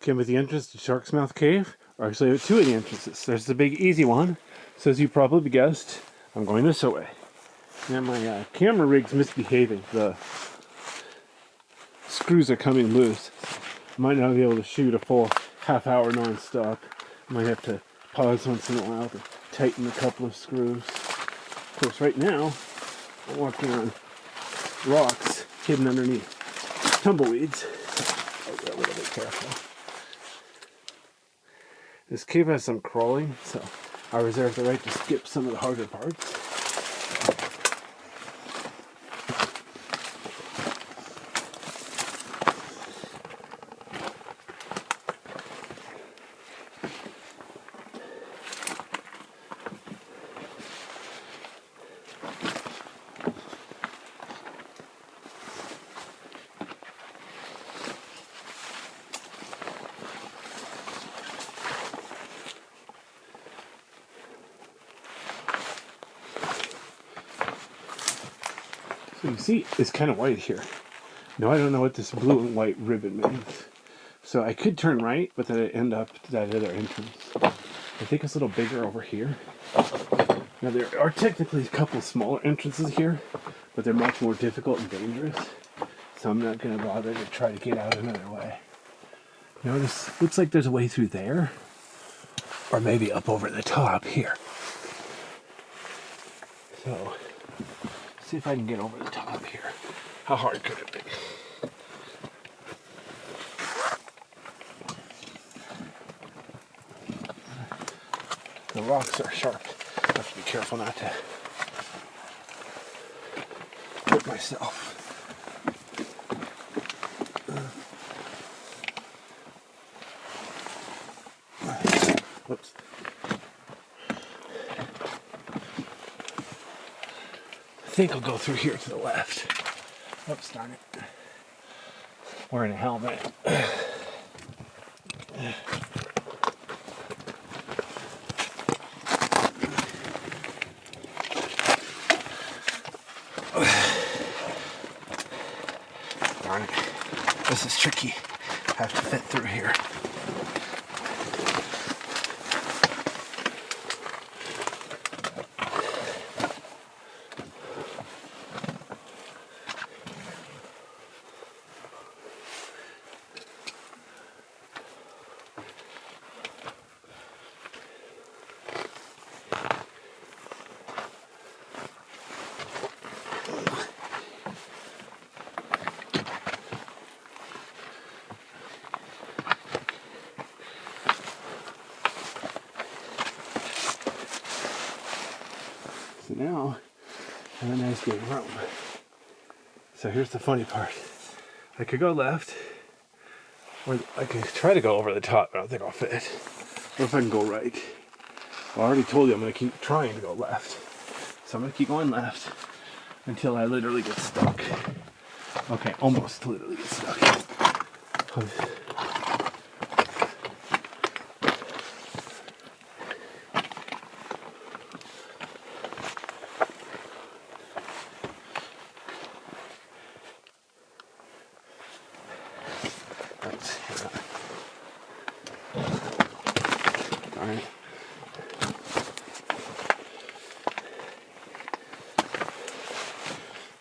came with the entrance to Shark's Mouth Cave, or actually two of the entrances. There's the big easy one. So as you probably guessed, I'm going this way. Now my camera rig's misbehaving. The screws are coming loose. Might not be able to shoot a full half hour non-stop. Might have to pause once in a while to tighten a couple of screws. Of course, right now, I'm walking on rocks hidden underneath tumbleweeds. I'll be a little bit careful. This cave has some crawling, so I reserve the right to skip some of the harder parts. So you see, it's kind of white here. Now I don't know what this blue and white ribbon means. So I could turn right, but then I'd end up to that other entrance. I think it's a little bigger over here. Now there are technically a couple smaller entrances here, but they're much more difficult and dangerous. So I'm not going to bother to try to get out another way. Notice, looks like there's a way through there. Or maybe up over the top here. So, see if I can get over the top here. How hard could it be? The rocks are sharp. I have to be careful not to hurt myself. Whoops. I think I'll go through here to the left. Oops, darn it. Wearing a helmet. Darn it. This is tricky. I have to fit through here. So now, I have a nice big room. So here's the funny part. I could go left, or I could try to go over the top, but I don't think I'll fit. Or if I can go right. Well, I already told you I'm going to keep trying to go left. So I'm going to keep going left until I literally get stuck. Okay, almost literally get stuck. Alright.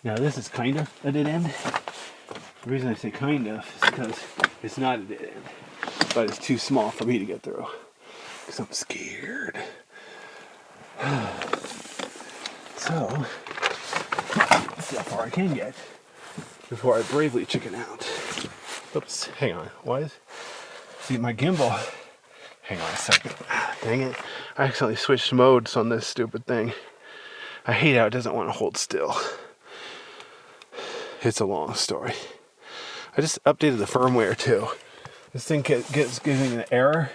Now this is kind of a dead end. The reason I say kind of is because it's not a dead end, but it's too small for me to get through because I'm scared. So, let's see how far I can get before I bravely chicken out. Oops, hang on. See my gimbal? Hang on a second. Dang it. I accidentally switched modes on this stupid thing. I hate how it doesn't want to hold still. It's a long story. I just updated the firmware too. This thing gets giving an error,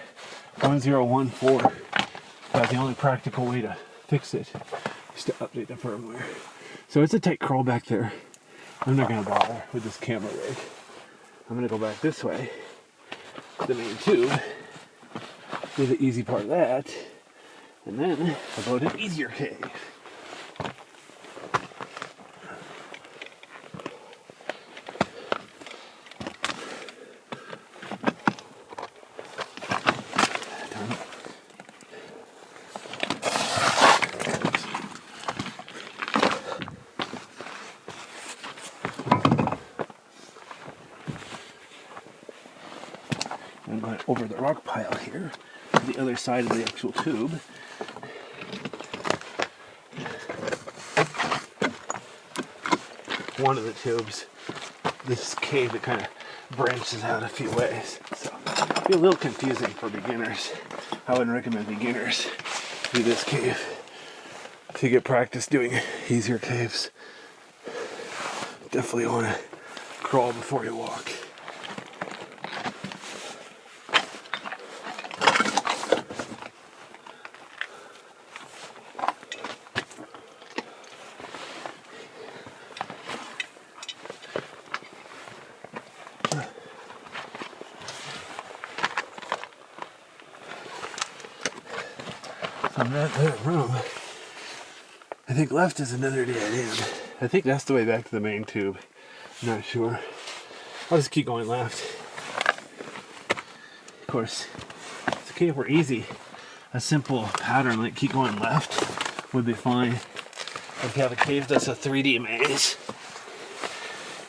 1014. But the only practical way to fix it is to update the firmware. So it's a tight crawl back there. I'm not going to bother with this camera rig. I'm going to go back this way, the main tube, do the easy part of that, and then I'll go to an easier cave. I'm going over the rock pile here to the other side of the actual tube. One of the tubes, this cave that kind of branches out a few ways. So it'd be a little confusing for beginners. I wouldn't recommend beginners do this cave. To get practice doing easier caves, definitely want to crawl before you walk. From that room, I think left is another dead end. I think that's the way back to the main tube. I'm not sure. I'll just keep going left. Of course, it's a cave where easy. A simple pattern like keep going left would be fine. If you have a cave that's a 3D maze,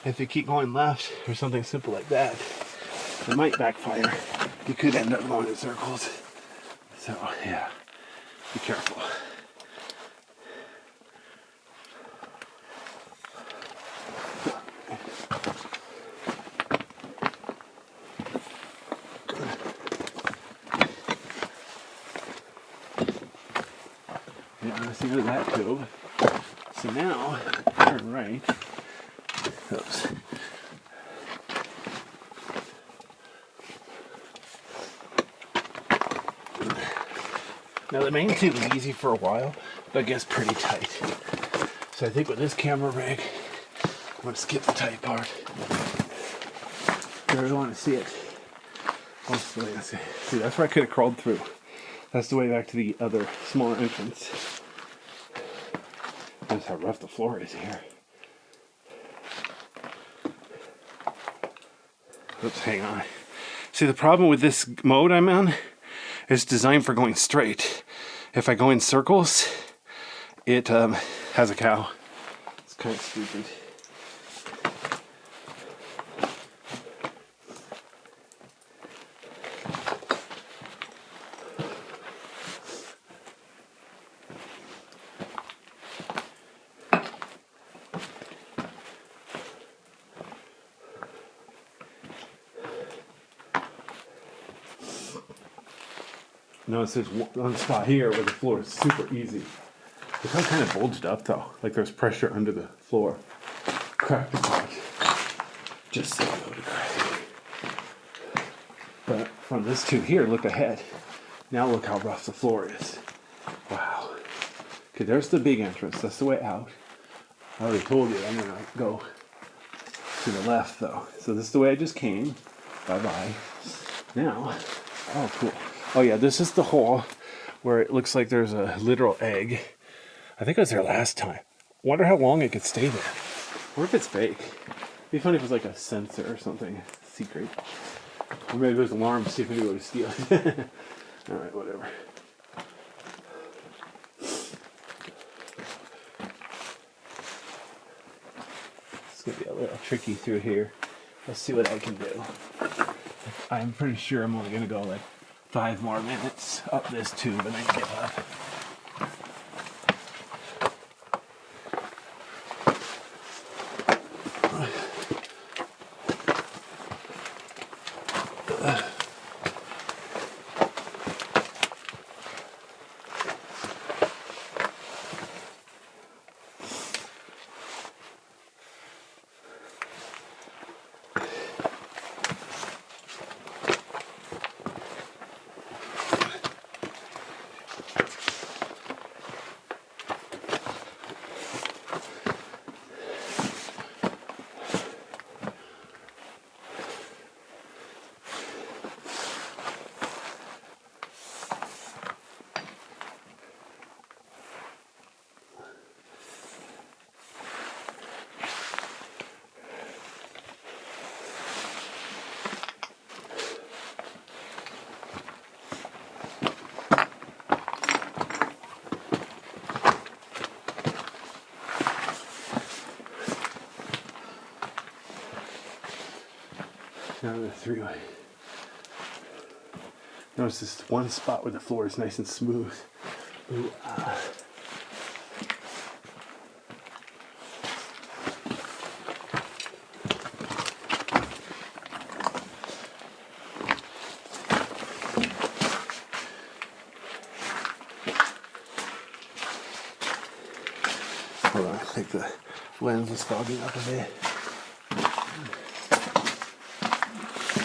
if you keep going left or something simple like that, it might backfire. You could end up going in circles. So yeah, be careful. Yeah, let's see that tube. So now, turn right. Oops. Now the main tube is easy for a while, but it gets pretty tight. So I think with this camera rig, I'm going to skip the tight part. I really want to see it. See, that's where I could have crawled through. That's the way back to the other smaller entrance. Notice how rough the floor is here. Oops, hang on. See, the problem with this mode I'm on, it's designed for going straight. If I go in circles, it has a cow. It's kind of stupid. Notice there's one spot here where the floor is super easy. Look how kind of bulged up though, like there's pressure under the floor. Crack the pot. Just so crazy. But from this to here, look ahead. Now look how rough the floor is. Wow. Okay, there's the big entrance. That's the way out. I already told you I'm gonna go to the left though. So this is the way I just came. Bye-bye. Now, oh cool. Oh yeah, this is the hole where it looks like there's a literal egg. I think I was there last time. Wonder how long it could stay there. Or if it's fake. It'd be funny if it was like a sensor or something secret. Or maybe it was an alarm to see if anybody would steal it. Alright, whatever. It's gonna be a little tricky through here. Let's see what I can do. I'm pretty sure I'm only gonna go like 5 more minutes up this tube and then give up. Now the 3-way. Notice this one spot where the floor is nice and smooth. Ooh, Hold on, I think the lens is fogging up a bit.